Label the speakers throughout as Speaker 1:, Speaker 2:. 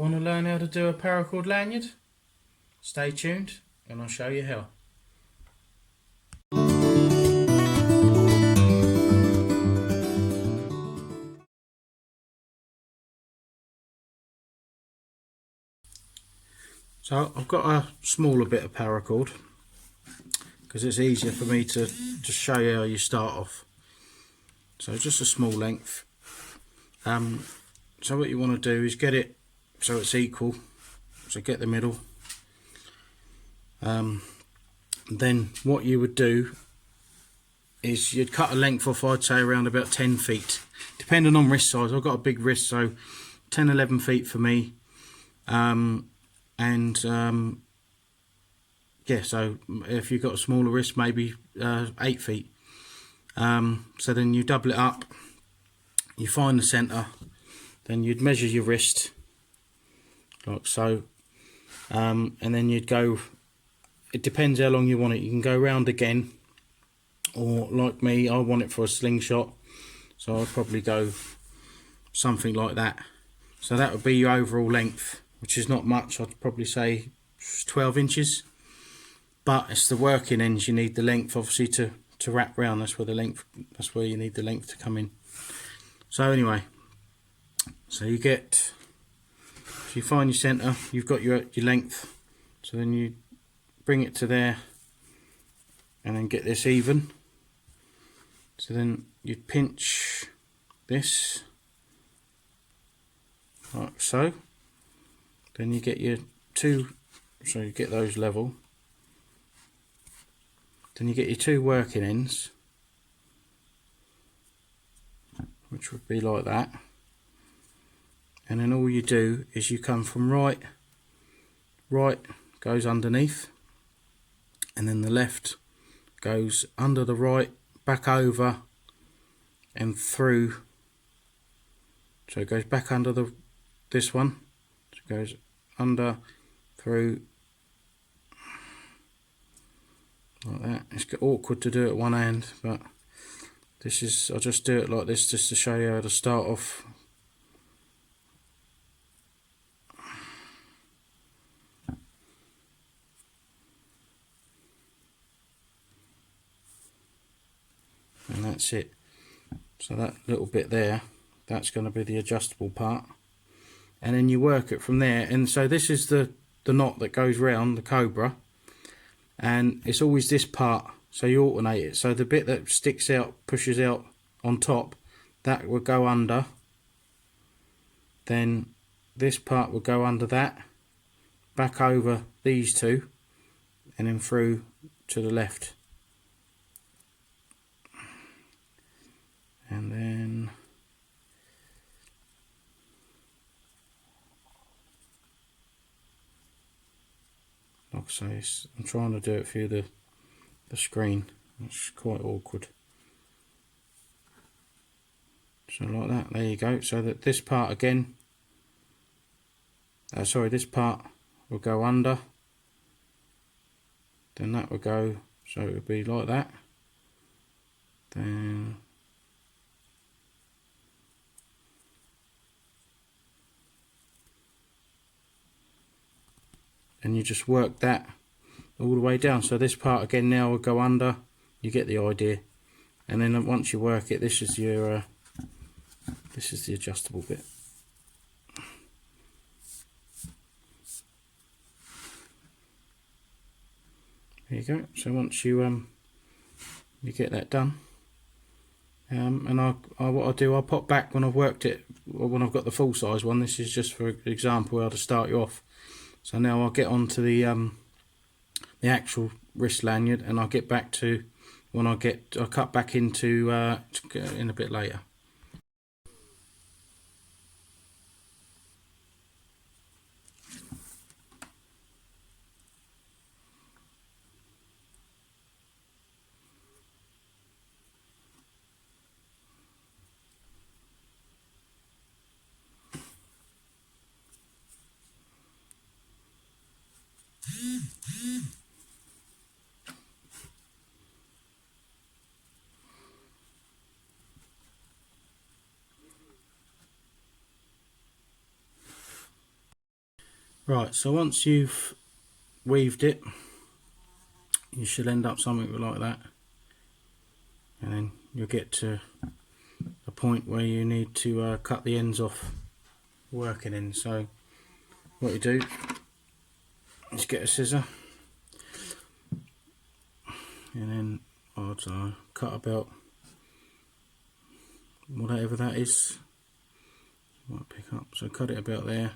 Speaker 1: Want to learn how to do a paracord lanyard? Stay tuned and I'll show you how. So I've got a smaller bit of paracord because it's easier for me to just show you how you start off. So just a small length. So what you want to do is get it so it's equal. So get the middle. Then what you would do is you'd cut a length off, I'd say around about 10 feet, depending on wrist size. I've got a big wrist, so 10-11 feet for me. Yeah, so if you've got a smaller wrist, maybe 8 feet. So then you double it up, you find the centre, then you'd measure your wrist like so, and then you'd go, it depends how long you want it, you can go round again, or like me, I want it for a slingshot, so I'd probably go something like that. So that would be your overall length, which is not much. I'd probably say 12 inches, but it's the working ends you need the length obviously to wrap round. That's where you need the length to come in. So anyway, so you find your centre, you've got your length, so then you bring it to there and then get this even. So then you'd pinch this like so, then you get your two, so you get those level, then you get your two working ends, which would be like that, and then all you do is you come from right goes underneath, and then the left goes under the right, back over and through, so it goes back under this one, so it goes under, through, like that. It's awkward to do it one hand, but I'll just do it like this just to show you how to start off. And that's it. So that little bit there, that's going to be the adjustable part, and then you work it from there. And so this is the knot that goes round the cobra, and it's always this part, so you alternate it. So the bit that sticks out, pushes out on top, that will go under, then this part will go under that, back over these two, and then through to the left. And then like I say, I'm trying to do it through the screen, it's quite awkward. So like that, there you go. So that this part again, this part will go under, then that will go, so it would be like that, then and you just work that all the way down. So this part again now will go under, you get the idea. And then once you work it, this is your this is the adjustable bit. There you go. So once you get that done, and what I'll do, I'll pop back when I've worked it, or when I've got the full size one. This is just for example how to start you off. So now I'll get on to the actual wrist lanyard, and I'll get back to when I'll cut back into in a bit later. Right, so once you've weaved it, you should end up something like that, and then you'll get to a point where you need to cut the ends off working in. So what you do is get a scissor, and then I don't know, cut about whatever that is. Might pick up, so cut it about there.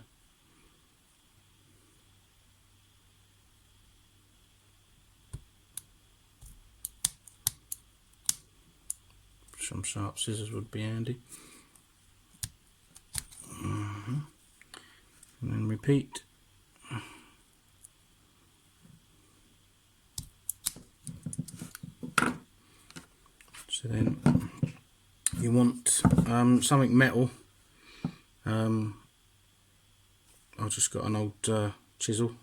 Speaker 1: Some sharp scissors would be handy. And then repeat. So then you want something metal. I've just got an old chisel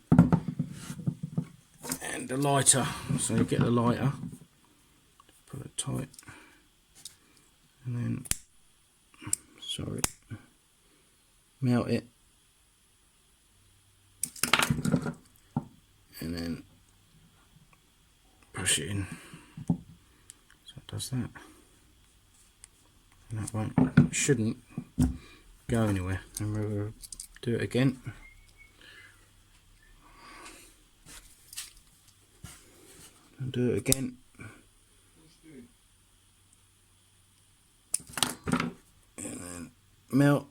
Speaker 1: and a lighter. So you get the lighter, put it tight, and then melt it, and then push it in. So it does that, and that shouldn't go anywhere. And we'll do it again. And do it again. And then melt.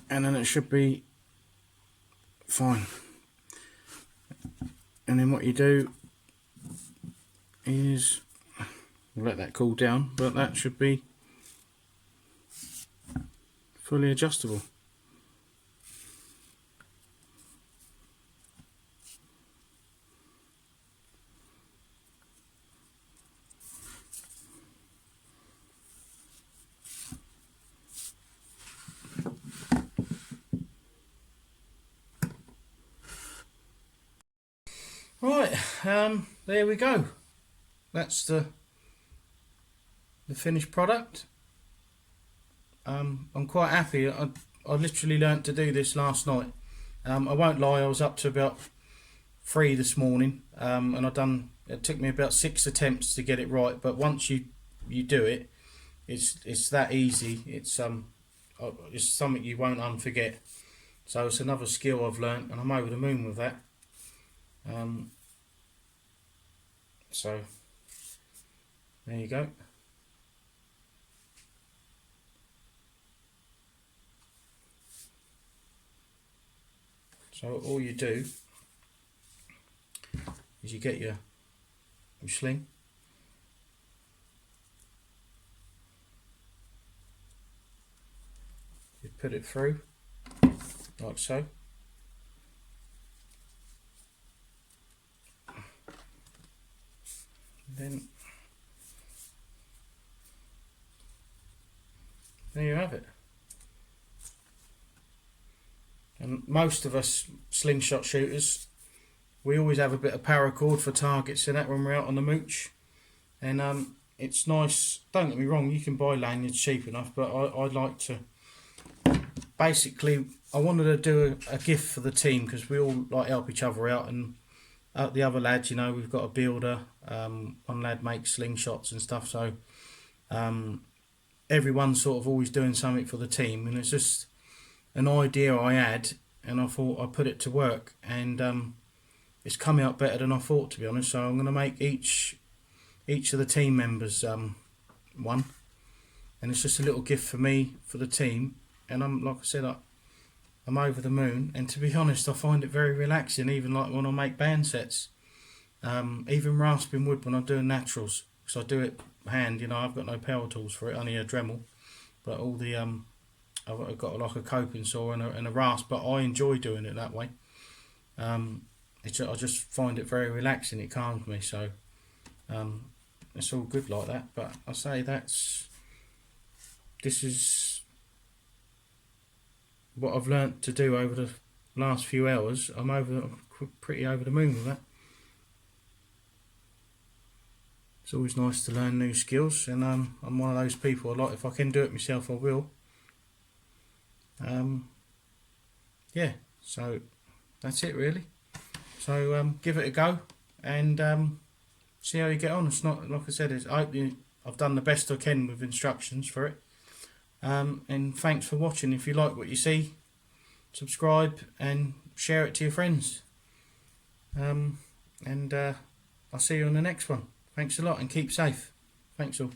Speaker 1: And then it should be fine. And then what you do is let that cool down, but that should be fully adjustable. Right, there we go. That's the finished product. I'm quite happy. I literally learnt to do this last night. I won't lie, I was up to about 3 this morning, and it took me about 6 attempts to get it right. But once you do it, it's that easy. It's something you won't unforget. So it's another skill I've learnt, and I'm over the moon with that. So there you go. So all you do is you get your sling, you put it through like so, then there you have it. And most of us slingshot shooters, we always have a bit of paracord for targets and that when we're out on the mooch. And it's nice, don't get me wrong, you can buy lanyards cheap enough, but I'd like to, basically, I wanted to do a gift for the team, because we all like help each other out, and the other lads, you know, we've got a builder, one lad makes slingshots and stuff, so everyone's sort of always doing something for the team, and it's just an idea I had, and I thought I'd put it to work, and it's come out better than I thought, to be honest. So I'm going to make each of the team members one, and it's just a little gift for me, for the team, and I'm, like I said, I'm over the moon. And to be honest, I find it very relaxing, even like when I make band sets, even rasping wood when I'm doing naturals, because I do it hand, you know, I've got no power tools for it, only a Dremel, but all the I've got like a coping saw and a rasp, but I enjoy doing it that way. I just find it very relaxing, it calms me, so it's all good like that. But I say this is what I've learnt to do over the last few hours. I'm pretty over the moon with that. It's always nice to learn new skills, and I'm one of those people, like, if I can do it myself, I will. yeah, so that's it really. So give it a go and see how you get on. It's not, like I said, I've done the best I can with instructions for it. And thanks for watching. If you like what you see, subscribe and share it to your friends. And I'll see you on the next one. Thanks a lot and keep safe. Thanks all.